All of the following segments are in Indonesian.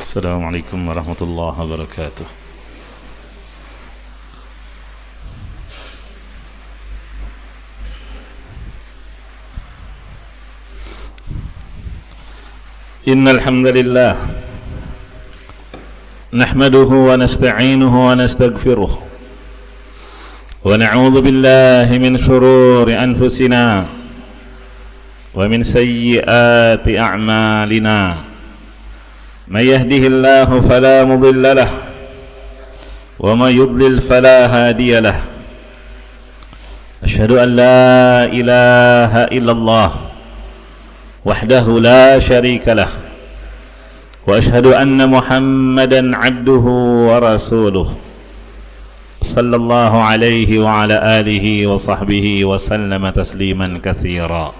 السلام عليكم ورحمة الله وبركاته. إن الحمد لله نحمده ونستعينه ونستغفره ونعوذ بالله من شرور أنفسنا ومن سيئات أعمالنا من يهده الله فلا مضل له ومن يضلل فلا هادي له أشهد أن لا إله إلا الله وحده لا شريك له وأشهد أن محمدا عبده ورسوله صلى الله عليه وعلى آله وصحبه وسلم تسليما كثيرا.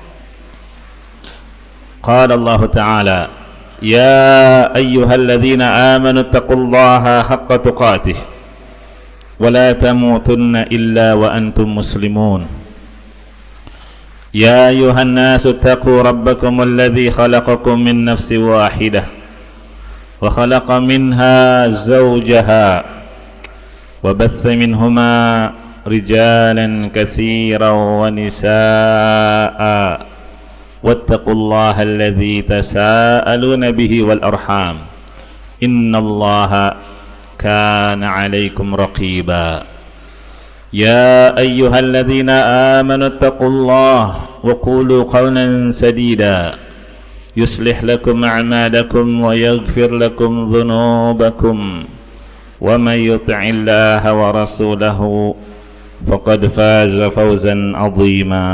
قال الله تعالى: يا أيها الذين آمنوا اتقوا الله حق تقاته ولا تموتن إلا وأنتم مسلمون. يا أيها الناس اتقوا ربكم الذي خلقكم من نفس واحدة وخلق منها زوجها وبث منهما رجالا كثيرا ونساء واتقوا الله الذي تساءلون به والأرحام إن الله كان عليكم رقيبا. يا أيها الذين آمنوا اتقوا الله وقولوا قولا سديدا يصلح لكم أعمالكم ويغفر لكم ذنوبكم ومن يطع الله ورسوله فقد فاز فوزا عظيما.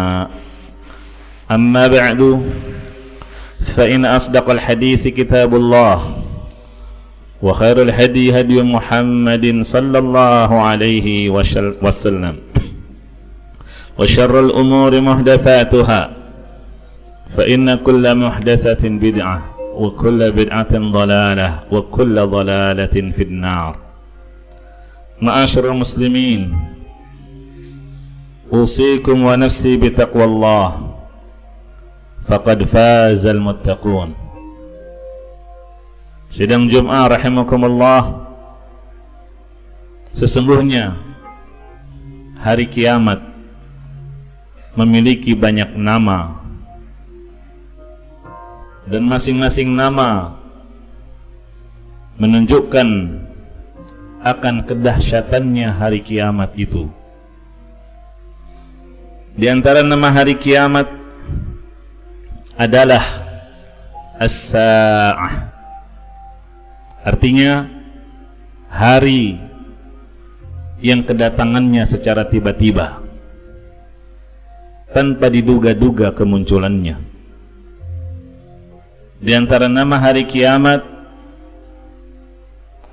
أما بعد فإن أصدق الحديث كتاب الله وخير الهدي هدي محمد صلى الله عليه وسلم وشر الأمور محدثاتها فإن كل محدثة بدعة وكل بدعة ضلالة وكل ضلالة في النار. معاشر المسلمين، أوصيكم ونفسي بتقوى الله faqad fazal muttaqun. Sidang Jum'ah rahimakumullah, sesungguhnya hari kiamat memiliki banyak nama dan masing-masing nama menunjukkan akan kedahsyatannya hari kiamat itu. Di antara nama hari kiamat adalah As-Sa'ah, artinya hari yang kedatangannya secara tiba-tiba tanpa diduga-duga kemunculannya. Di antara nama hari kiamat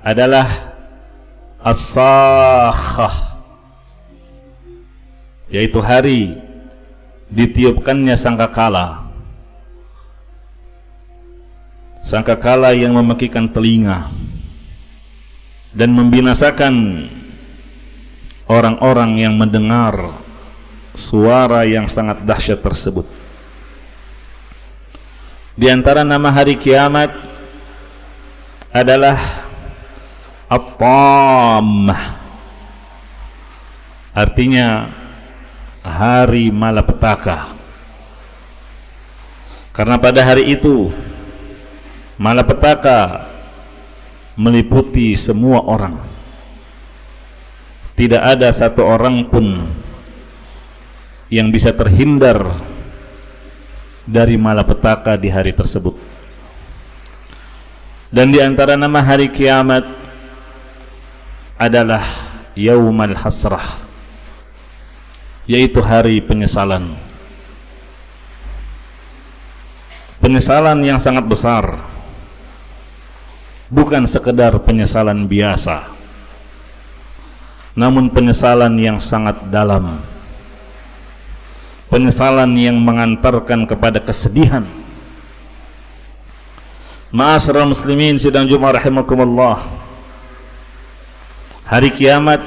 adalah As-Sakhah, yaitu hari ditiupkannya sangkakala. Sangkakala yang memekikkan telinga dan membinasakan orang-orang yang mendengar suara yang sangat dahsyat tersebut. Di antara nama hari kiamat adalah At-Tammah, artinya hari malapetaka. Karena pada hari itu malapetaka meliputi semua orang. Tidak ada satu orang pun yang bisa terhindar dari malapetaka di hari tersebut. Dan di antara nama hari kiamat adalah Yaumal Hasrah, yaitu hari penyesalan. Penyesalan yang sangat besar, bukan sekedar penyesalan biasa, namun penyesalan yang sangat dalam, penyesalan yang mengantarkan kepada kesedihan. Ma'asyiral muslimin sidang Jumat rahimakumullah, hari kiamat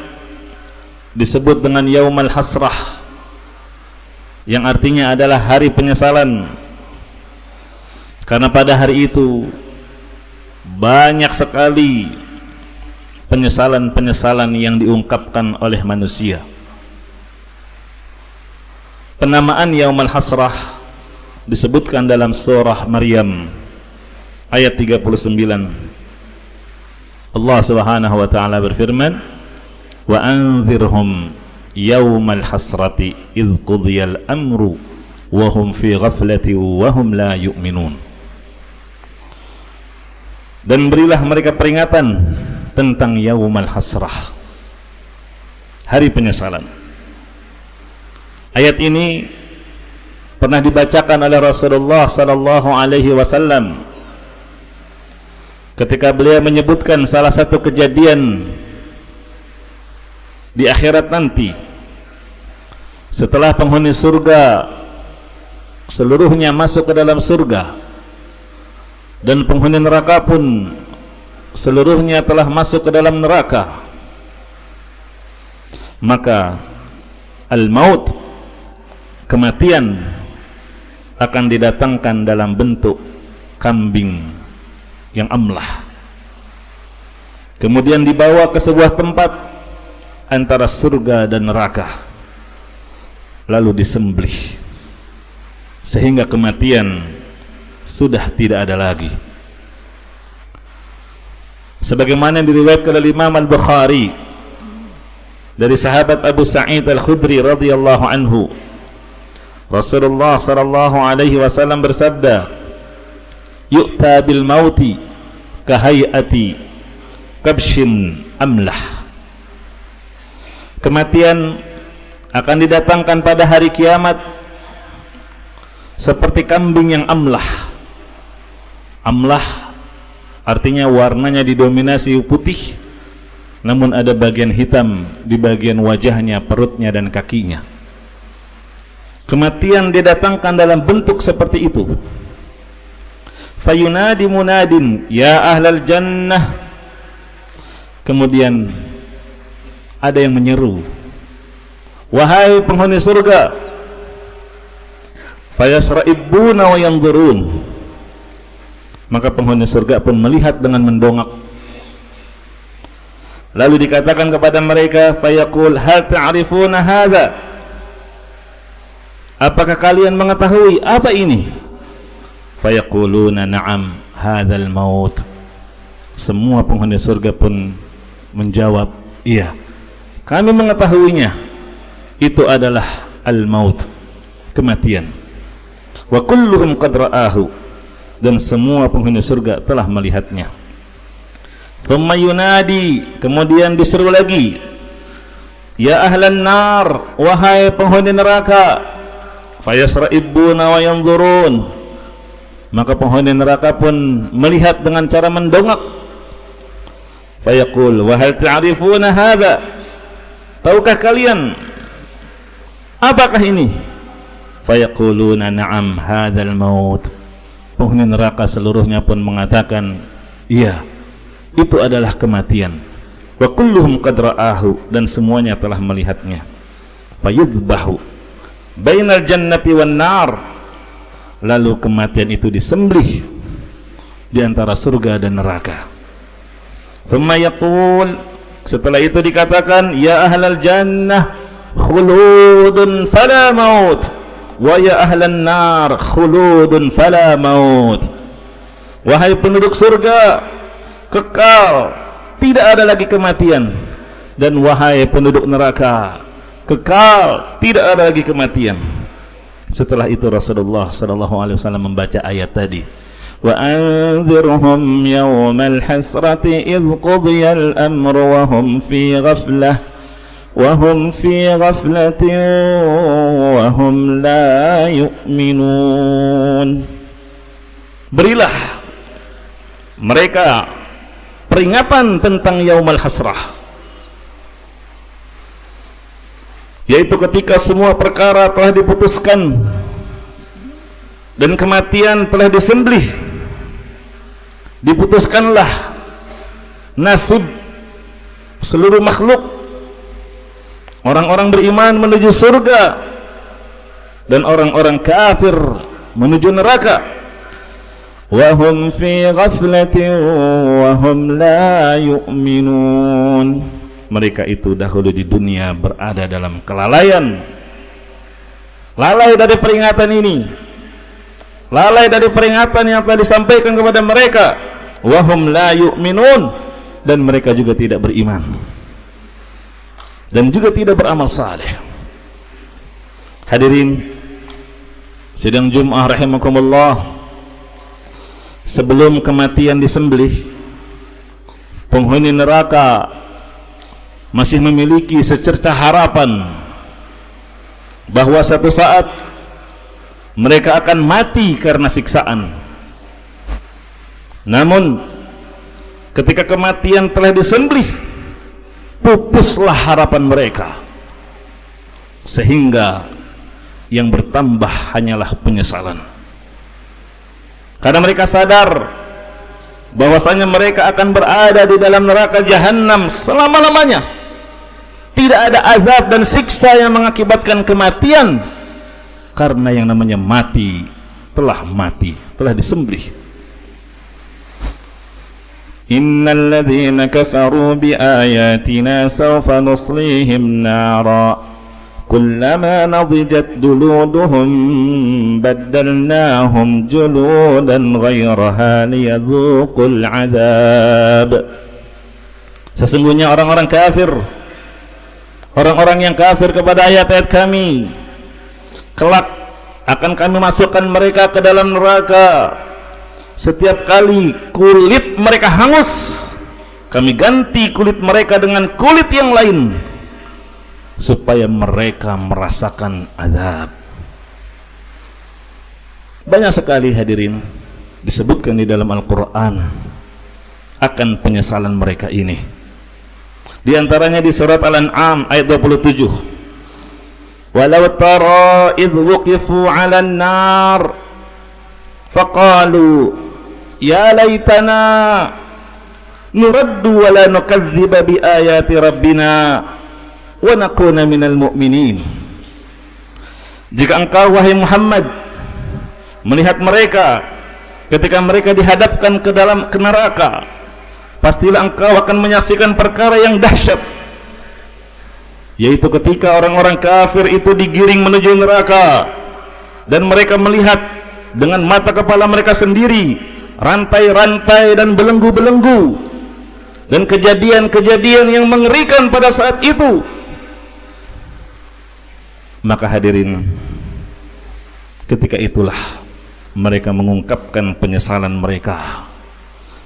disebut dengan Yaumal Hasrah, yang artinya adalah hari penyesalan, karena pada hari itu banyak sekali penyesalan-penyesalan yang diungkapkan oleh manusia. Penamaan Yaumul Hasrah disebutkan dalam surah Maryam ayat 39. Allah Subhanahu wa taala berfirman, "Wa anzirhum yaumal hasrati idz qudiyal amru wa hum fi ghaflati wa hum la yu'minun." Dan berilah mereka peringatan tentang Yaumul Hasrah, hari penyesalan. Ayat ini pernah dibacakan oleh Rasulullah sallallahu alaihi wasallam ketika beliau menyebutkan salah satu kejadian di akhirat nanti, setelah penghuni surga seluruhnya masuk ke dalam surga dan penghuni neraka pun seluruhnya telah masuk ke dalam neraka, maka al-maut, kematian, akan didatangkan dalam bentuk kambing yang amlah, kemudian dibawa ke sebuah tempat antara surga dan neraka, lalu disembelih sehingga kematian sudah tidak ada lagi. Sebagaimana diriwayatkan oleh Imam Al-Bukhari dari sahabat Abu Sa'id Al-Khudri radhiyallahu anhu, Rasulullah sallallahu alaihi wasallam bersabda, "Yu'ta bil mauti kahayati kabshin amlah." Kematian akan didatangkan pada hari kiamat seperti kambing yang amlah. Amlah artinya warnanya didominasi putih, namun ada bagian hitam di bagian wajahnya, perutnya dan kakinya. Kematian didatangkan dalam bentuk seperti itu. Fayunadi munadin ya ahlal jannah. Kemudian ada yang menyeru, wahai penghuni surga. Fayasra'ibuna wa yanzurun. Maka penghuni surga pun melihat dengan mendongak. Lalu dikatakan kepada mereka, fayaqul hal ta'rifuna hadza? Apakah kalian mengetahui apa ini? Fayaquluna na'am hadzal maut. Semua penghuni surga pun menjawab, iya, kami mengetahuinya. Itu adalah al-maut, kematian. Wa kulluhum qad ra'ahu, dan semua penghuni surga telah melihatnya. Thumma yunadi, kemudian diseru lagi, ya ahlan nar, wahai penghuni neraka. Fayasra'ibuna wa yanzurun. Maka penghuni neraka pun melihat dengan cara mendongak. Fayaqul wa hal ta'rifuna hadza? Tahukah kalian apakah ini? Fayaquluna na'am hadzal maut. Penghuni neraka seluruhnya pun mengatakan, iya, itu adalah kematian. Wa kulluhum qad ra'ahu, dan semuanya telah melihatnya. Fayudbahu bainal jannati wan nar. Lalu kematian itu disembelih di antara surga dan neraka. Thumma yaqul, setelah itu dikatakan, ya ahlal jannah khuludun fala maut, wa ya ahlan nar khuludun fala maut. Wahai penduduk surga, kekal, tidak ada lagi kematian. Dan wahai penduduk neraka, kekal, tidak ada lagi kematian. Setelah itu Rasulullah sallallahu alaihi wasallam membaca ayat tadi, wa anzirhum yawmal hasrati idz qudiyal amru wa hum fi ghaflah wa hum fi ghaflatin wa hum la yu'minun. Berilah mereka peringatan tentang Yaumul Hasrah, yaitu ketika semua perkara telah diputuskan dan kematian telah disembelih. Diputuskanlah nasib seluruh makhluk. Orang-orang beriman menuju surga dan orang-orang kafir menuju neraka. wa hum fi ghaflatin wa hum la yu'minun. Mereka itu dahulu di dunia berada dalam kelalaian, lalai dari peringatan ini, lalai dari peringatan yang telah disampaikan kepada mereka. Wa hum la yu'minun, dan mereka juga tidak beriman dan juga tidak beramal saleh. Hadirin sidang Jumat rahimakumullah, sebelum kematian disembelih, penghuni neraka masih memiliki secerca harapan bahwa suatu saat mereka akan mati karena siksaan. Namun ketika kematian telah disembelih, pupuslah harapan mereka, sehingga yang bertambah hanyalah penyesalan. Karena mereka sadar bahwasanya mereka akan berada di dalam neraka jahanam selama-lamanya. Tidak ada azab dan siksa yang mengakibatkan kematian, karena yang namanya mati, telah disembelih. Innal ladzina kafaru bi ayatina sawfa nuslihim nara kullama nadijat duluduhum baddalnahum juludan ghayraha liyadhuqul adzab. Sesungguhnya orang-orang kafir, orang-orang yang kafir kepada ayat-ayat kami, kelak akan kami masukkan mereka ke dalam neraka. Setiap kali kulit mereka hangus, kami ganti kulit mereka dengan kulit yang lain, supaya mereka merasakan azab. Banyak sekali hadirin disebutkan di dalam Al-Quran akan penyesalan mereka ini. Di antaranya di surat Al-An'am ayat 27, walau tara idh wuqifu 'alan nar faqalu ya laitana nuraddu wa la nukadziba bi ayati rabbina wa nakuna minal mu'minin. Jika engkau wahai Muhammad melihat mereka ketika mereka dihadapkan ke dalam neraka, pastilah engkau akan menyaksikan perkara yang dahsyat, yaitu ketika orang-orang kafir itu digiring menuju neraka dan mereka melihat dengan mata kepala mereka sendiri rantai-rantai dan belenggu-belenggu dan kejadian-kejadian yang mengerikan pada saat itu. Maka hadirin, ketika itulah mereka mengungkapkan penyesalan mereka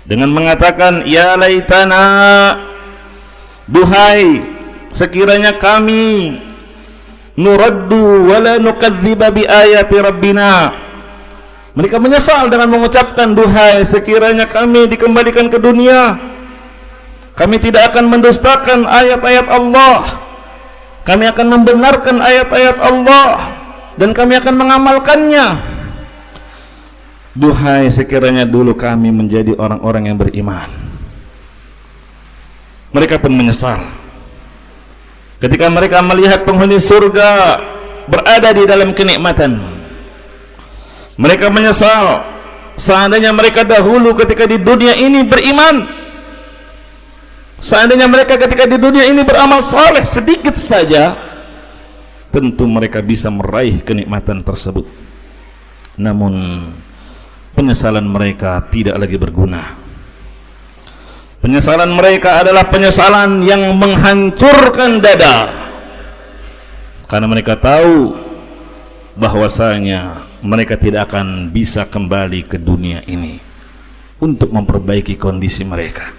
dengan mengatakan, ya laitana, duhai sekiranya kami, nuraddu wala nukadziba bi ayati rabbina. Mereka menyesal dengan mengucapkan, duhai sekiranya kami dikembalikan ke dunia, kami tidak akan mendustakan ayat-ayat Allah, kami akan membenarkan ayat-ayat Allah dan kami akan mengamalkannya. Duhai sekiranya dulu kami menjadi orang-orang yang beriman. Mereka pun menyesal ketika mereka melihat penghuni surga berada di dalam kenikmatan. Mereka menyesal seandainya mereka dahulu ketika di dunia ini beriman, seandainya mereka ketika di dunia ini beramal saleh sedikit saja, tentu mereka bisa meraih kenikmatan tersebut. Namun penyesalan mereka tidak lagi berguna. Penyesalan mereka adalah penyesalan yang menghancurkan dada, karena mereka tahu bahwasanya mereka tidak akan bisa kembali ke dunia ini untuk memperbaiki kondisi mereka.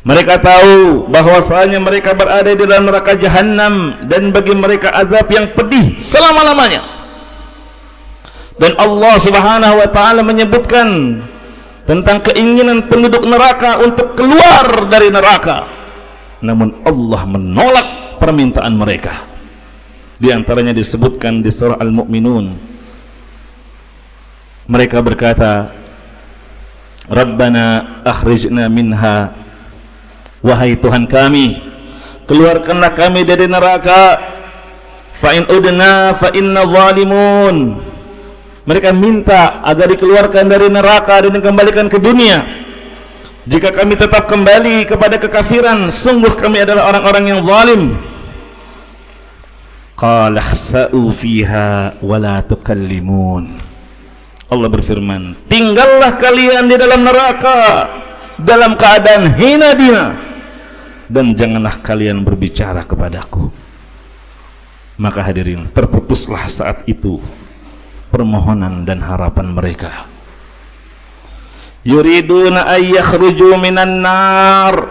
Mereka tahu bahwasanya mereka berada di dalam neraka jahanam dan bagi mereka azab yang pedih selama-lamanya. Dan Allah Subhanahu wa taala menyebutkan tentang keinginan penduduk neraka untuk keluar dari neraka. Namun Allah menolak permintaan mereka. Di antaranya disebutkan di surah Al-Mu'minun, mereka berkata, Rabbana akhrijna minha, wahai Tuhan kami, keluarkanlah kami dari neraka. Fa in udna fa inna zalimun, Mereka minta agar dikeluarkan dari neraka dan dikembalikan ke dunia. Jika kami tetap kembali kepada kekafiran, sungguh kami adalah orang-orang yang zalim. Qala khsa'u fiha wa la tukallimun. Allah berfirman, tinggallah kalian di dalam neraka dalam keadaan hina dina, dan janganlah kalian berbicara kepadaku. Maka hadirin, terputuslah saat itu permohonan dan harapan mereka. Yuriduna ay yakhruju minan nar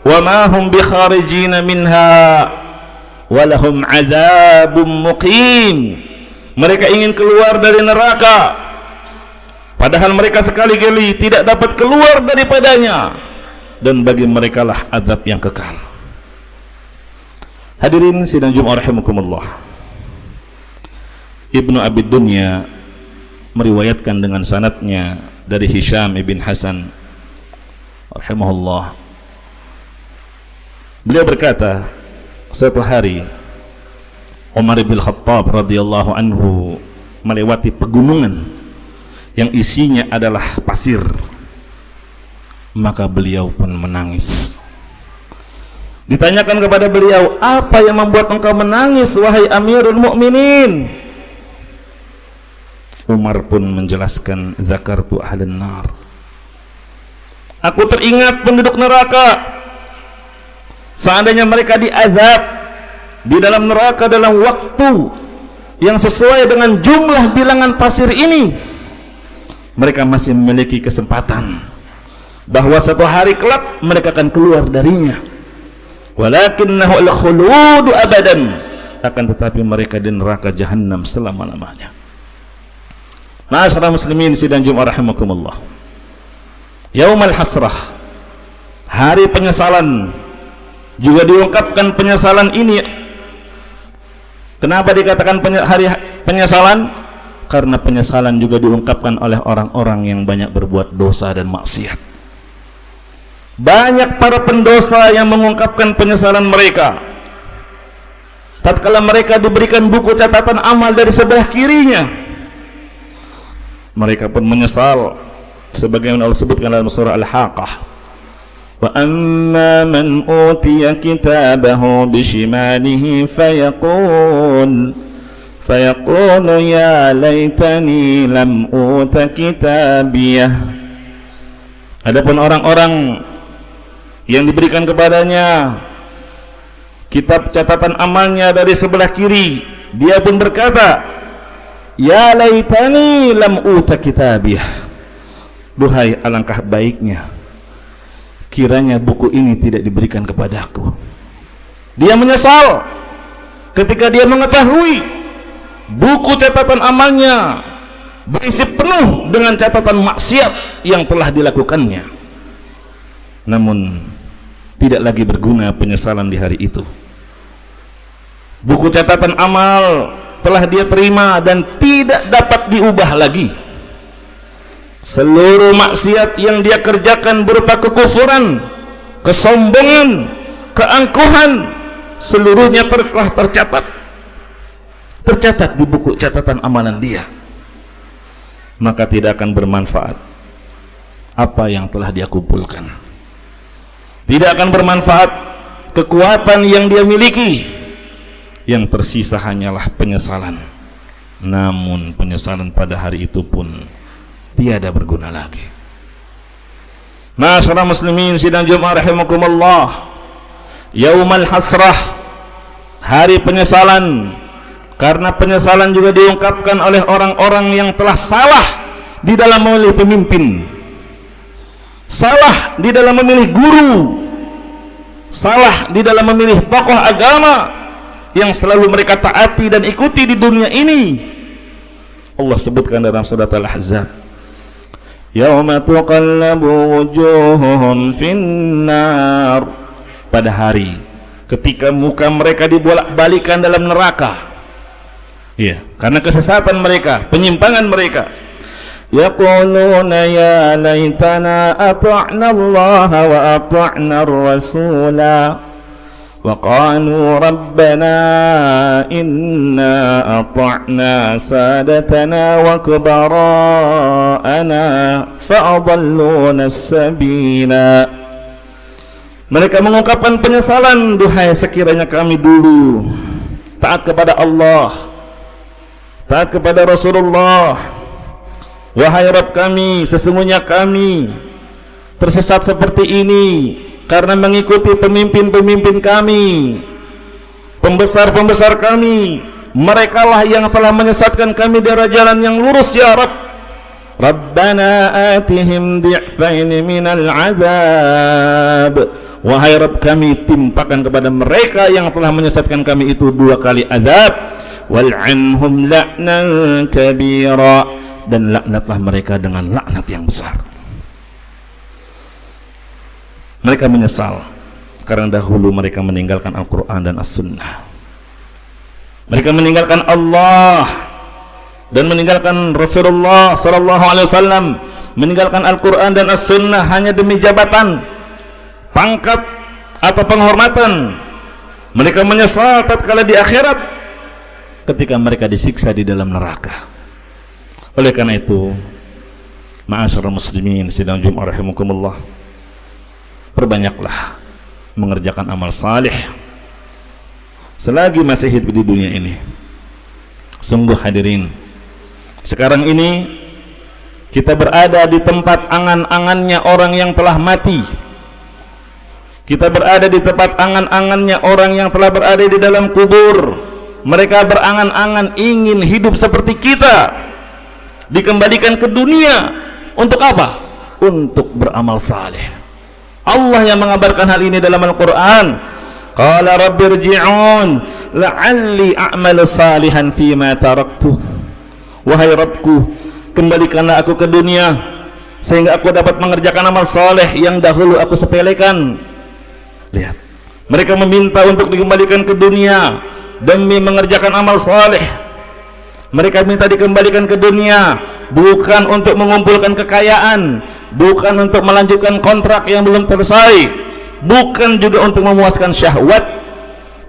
wa ma hum bikharijina minha wa lahum adzabun muqim. Mereka ingin keluar dari neraka, padahal mereka sekali-kali tidak dapat keluar daripadanya, dan bagi mereka lah azab yang kekal. Hadirin sidang Jumat rahimakumullah, Ibnu Abi Dunya meriwayatkan dengan sanadnya dari Hisham ibn Hasan rahimahullah. Beliau berkata, suatu hari Umar bin Khattab radhiyallahu anhu melewati pegunungan yang isinya adalah pasir. Maka beliau pun menangis. Ditanyakan kepada beliau, apa yang membuat engkau menangis wahai Amirul Mukminin? Umar pun menjelaskan, zakartu ahlan nar. Aku teringat penduduk neraka. Seandainya mereka diazab di dalam neraka dalam waktu yang sesuai dengan jumlah bilangan pasir ini, mereka masih memiliki kesempatan bahwa satu hari kelak mereka akan keluar darinya. Walakinnahu al-khuludu abadan, akan tetapi mereka di neraka jahannam selama-lamanya. Ma'asyiral muslimin sidang Jumat rahimakumullah, Yaumul Hasrah, hari penyesalan, juga diungkapkan penyesalan ini. Kenapa dikatakan hari penyesalan? Karena penyesalan juga diungkapkan oleh orang-orang yang banyak berbuat dosa dan maksiat. Banyak para pendosa yang mengungkapkan penyesalan mereka tatkala mereka diberikan buku catatan amal dari sebelah kirinya. Mereka pun menyesal, sebagaimana Allah sebutkan dalam surah Al-Haqqah, wa amma man utiya kitabahu bishimalihi fayaqulu ya laitani lam uta kitabiyah. Adapun orang-orang yang diberikan kepadanya kitab catatan amalnya dari sebelah kiri, dia pun berkata, ya laitani lam uta kitabiyah, duhai alangkah baiknya kiranya buku ini tidak diberikan kepadaku. Dia menyesal ketika dia mengetahui buku catatan amalnya berisi penuh dengan catatan maksiat yang telah dilakukannya. Namun tidak lagi berguna penyesalan di hari itu. Buku catatan amal telah dia terima dan tidak dapat diubah lagi. Seluruh maksiat yang dia kerjakan berupa kekufuran, kesombongan, keangkuhan, seluruhnya telah tercatat di buku catatan amalan dia. Maka tidak akan bermanfaat apa yang telah dia kumpulkan. Tidak akan bermanfaat kekuatan yang dia miliki. Yang tersisa hanyalah penyesalan. Namun penyesalan pada hari itu pun tiada berguna lagi. Ma'asyiral muslimin sidang Jumat rahimakumullah, Yaumul Hasrah, hari penyesalan. Karena penyesalan juga diungkapkan oleh orang-orang yang telah salah di dalam memilih pemimpin, salah di dalam memilih guru, salah di dalam memilih tokoh agama yang selalu mereka taati dan ikuti di dunia ini. Allah sebutkan dalam surat Al-Ahzab, yauma tuqallabu wujuhuhum finnar, pada hari ketika muka mereka dibolak-balikan dalam neraka. Ya, karena kesesatan mereka, penyimpangan mereka. Yaquluna ya laitana ata'na Allah wa ata'na ar-rasula وقالوا ربنا إنا أطعنا سادتنا وكبراءنا فأضلونا السبيلا. Mereka mengungkapkan penyesalan, duhai sekiranya kami dulu taat kepada Allah, taat kepada Rasulullah. Wahai Rabb kami, sesungguhnya kami tersesat seperti ini karena mengikuti pemimpin-pemimpin kami, pembesar-pembesar kami. Merekalah yang telah menyesatkan kami dari jalan yang lurus ya Rabb. Rabbana atihim di'faini minal azab. Wahai Rabb kami, timpakan kepada mereka yang telah menyesatkan kami itu 2 kali azab. Wal'anhum la'nan kabira, dan laknatlah mereka dengan laknat yang besar. Mereka menyesal karena dahulu mereka meninggalkan Al-Quran dan As-Sunnah. Mereka meninggalkan Allah dan meninggalkan Rasulullah SAW, meninggalkan Al-Quran dan As-Sunnah hanya demi jabatan, pangkat atau penghormatan. Mereka menyesal tatkala di akhirat ketika mereka disiksa di dalam neraka. Oleh karena itu, ma'asyiral muslimin sidang Jumat rahimakumullah, perbanyaklah mengerjakan amal saleh selagi masih hidup di dunia ini. Sungguh hadirin, sekarang ini kita berada di tempat angan-angannya orang yang telah mati. Kita berada di tempat angan-angannya orang yang telah berada di dalam kubur. Mereka berangan-angan ingin hidup seperti kita, dikembalikan ke dunia. Untuk apa? Untuk beramal saleh. Allah yang mengabarkan hal ini dalam Al-Quran. Qala rabbirji'un la'alli a'mal salihan fima taraktu. Wahai Rabbku, kembalikanlah aku ke dunia sehingga aku dapat mengerjakan amal saleh yang dahulu aku sepelekan. Lihat, mereka meminta untuk dikembalikan ke dunia demi mengerjakan amal saleh. Mereka minta dikembalikan ke dunia bukan untuk mengumpulkan kekayaan, bukan untuk melanjutkan kontrak yang belum selesai, bukan juga untuk memuaskan syahwat,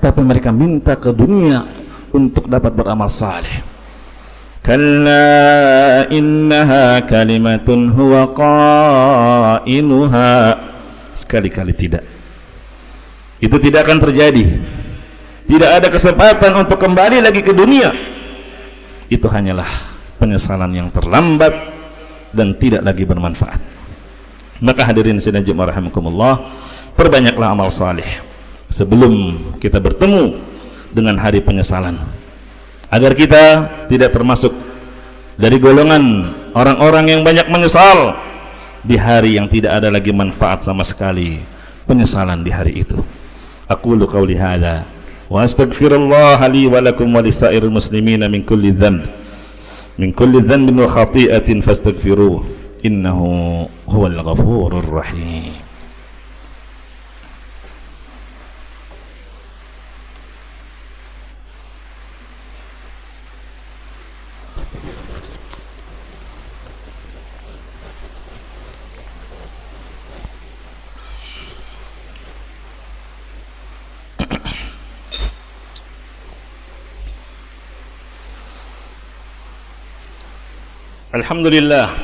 tapi mereka minta ke dunia untuk dapat beramal saleh. Kalla innaha kalimatun huwa qailuha. Sekali-kali tidak. Itu tidak akan terjadi. Tidak ada kesempatan untuk kembali lagi ke dunia. Itu hanyalah penyesalan yang terlambat dan tidak lagi bermanfaat. Maka hadirin sidang Jumat rahimakumullah, perbanyaklah amal saleh sebelum kita bertemu dengan hari penyesalan, agar kita tidak termasuk dari golongan orang-orang yang banyak menyesal di hari yang tidak ada lagi manfaat sama sekali penyesalan di hari itu. Aqulu qawli hadza wa astaghfirullah li wa lakum wa lisairil muslimina min kulli dhanbin wa khati'atin fastaghfiruh innahu huwal ghafurur rahim. Alhamdulillah,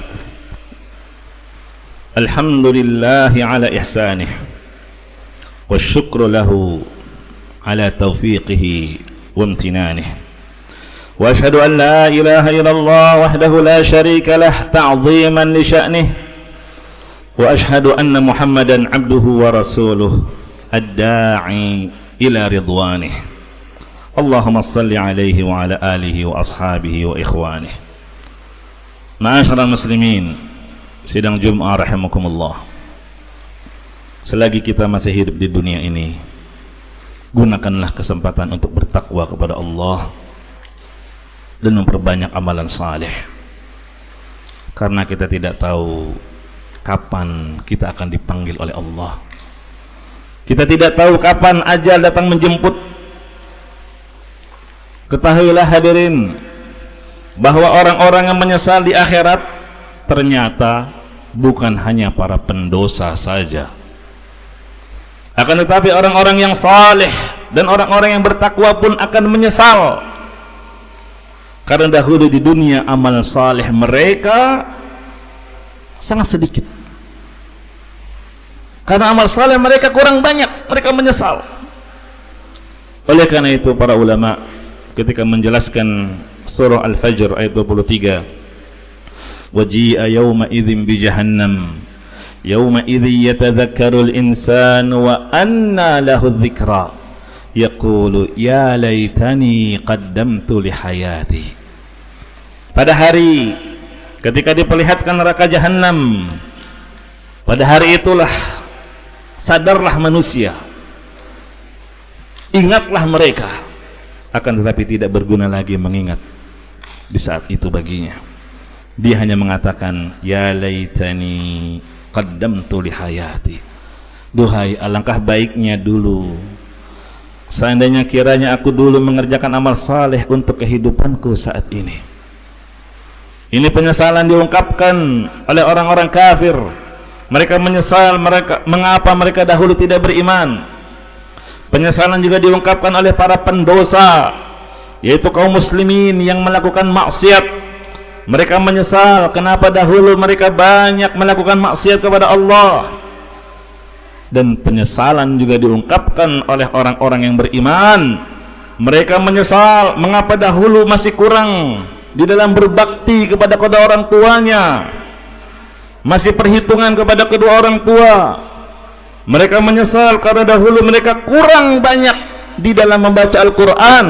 alhamdulillahi ala ihsanih wa syukru lahu ala taufiqihi wa imtinanih wa ashhadu an la ilaha illallah wahdahu la syarika lah ta'ziman li sya'nih wa ashhadu anna muhammadan abduhu wa rasuluh ad-da'i ila ridwanih. Allahumma salli alaihi wa ala alihi wa ashabihi wa ikhwanih. Ma'asyiral muslimin sidang Jumat rahimakumullah, selagi kita masih hidup di dunia ini, gunakanlah kesempatan untuk bertakwa kepada Allah dan memperbanyak amalan saleh, karena kita tidak tahu kapan kita akan dipanggil oleh Allah. Kita tidak tahu kapan ajal datang menjemput. Ketahuilah hadirin bahwa orang-orang yang menyesal di akhirat ternyata bukan hanya para pendosa saja. Akan tetapi orang-orang yang saleh dan orang-orang yang bertakwa pun akan menyesal, karena dahulu di dunia amal saleh mereka sangat sedikit. Karena amal saleh mereka kurang banyak, mereka menyesal. Oleh karena itu para ulama ketika menjelaskan surah Al-Fajr ayat 23, waji'a yawma idzin bi jahannam yawma idzi yatadhakkaru al-insanu wa anna lahu dzikra yaqulu ya laitani qaddamtu li hayati. Pada hari ketika diperlihatkan neraka jahanam, pada hari itulah sadarlah manusia, ingatlah mereka, akan tetapi tidak berguna lagi mengingat di saat itu baginya. Dia hanya mengatakan ya laitani qaddamtu li hayati, duhai alangkah baiknya dulu seandainya kiranya aku dulu mengerjakan amal saleh untuk kehidupanku saat ini. Ini penyesalan diungkapkan oleh orang-orang kafir. Mereka menyesal mengapa mereka dahulu tidak beriman. Penyesalan juga diungkapkan oleh para pendosa, yaitu kaum muslimin yang melakukan maksiat. Mereka menyesal kenapa dahulu mereka banyak melakukan maksiat kepada Allah. Dan penyesalan juga diungkapkan oleh orang-orang yang beriman. Mereka menyesal mengapa dahulu masih kurang di dalam berbakti kepada kedua orang tuanya, masih perhitungan kepada kedua orang tua. Mereka menyesal karena dahulu mereka kurang banyak di dalam membaca Al-Quran.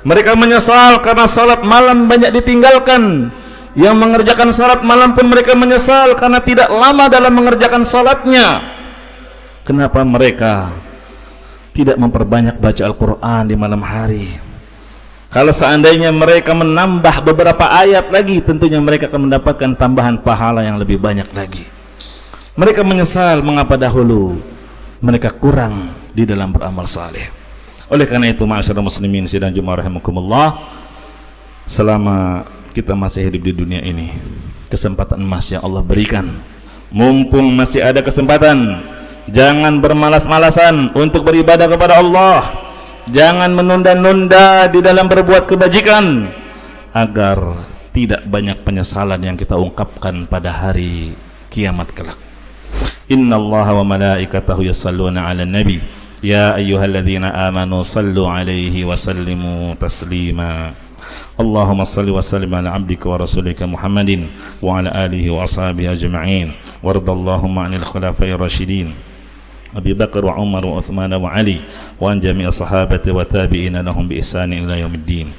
Mereka menyesal karena salat malam banyak ditinggalkan. Yang mengerjakan salat malam pun mereka menyesal karena tidak lama dalam mengerjakan salatnya. Kenapa mereka tidak memperbanyak baca Al-Quran di malam hari? Kalau seandainya mereka menambah beberapa ayat lagi, tentunya mereka akan mendapatkan tambahan pahala yang lebih banyak lagi. Mereka menyesal mengapa dahulu mereka kurang di dalam beramal saleh. Oleh karena itu, ma'asyiral muslimin sidang Jumat rahimakumullah, selama kita masih hidup di dunia ini, kesempatan emas yang Allah berikan, mumpung masih ada kesempatan, jangan bermalas-malasan untuk beribadah kepada Allah. Jangan menunda-nunda di dalam berbuat kebajikan, agar tidak banyak penyesalan yang kita ungkapkan pada hari kiamat kelak. Innallaha wa malaikatahu yusalluna 'alan nabi ya ayyuhalladzina amanu sallu 'alaihi wa sallimu taslima. Allahumma salli wa sallim ala 'abdika wa rasulika Muhammadin wa ala alihi wa ashabihi ajma'in. Wardallahumma 'anil khulafa'ir rasyidin Abi Bakar wa Umar wa Utsman wa Ali wa an jami' as-sahabati wa tabi'ina lahum bi ihsan ila yaumiddin.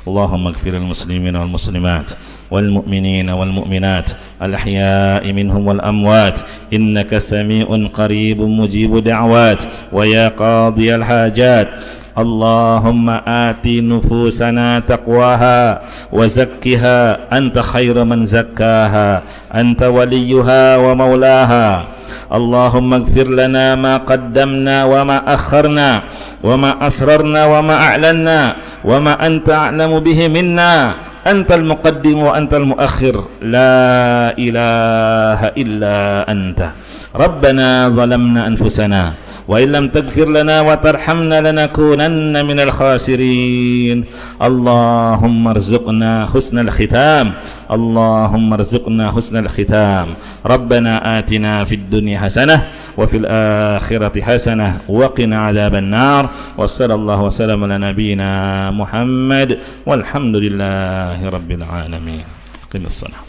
Allahumma ighfir lil muslimin wal muslimat wal mu'minin wal mu'minat al ahya'i minhum wal amwat innaka sami'un qaribun mujibud da'wat wa ya qadiyal hajat. Allahumma ati nufusana taqwaha wa zakkiha anta khairu man zakkaha anta waliyuha wa maulaha. Allahumma ighfir lana ma qaddamna wa ma akharna wa ma asrarna wa ma a'lanna wa ma anta a'lamu bihi minna antal muqaddim wa antal muakhir la ilaha illa anta. Rabbana zalamna anfusana wa illam taghfir lana wa tarhamna lanakunanna minal khasirin. Allahumma arzuqna husnal khitam. Allahumma arzuqna husnal khitam. Rabbana atina fid dunya hasanah wa fil akhirati hasanah wa qina adzaban nar. Wa sallallahu wa sallam ala nabiyyina Muhammad walhamdulillahi rabbil alamin. Qimis salam.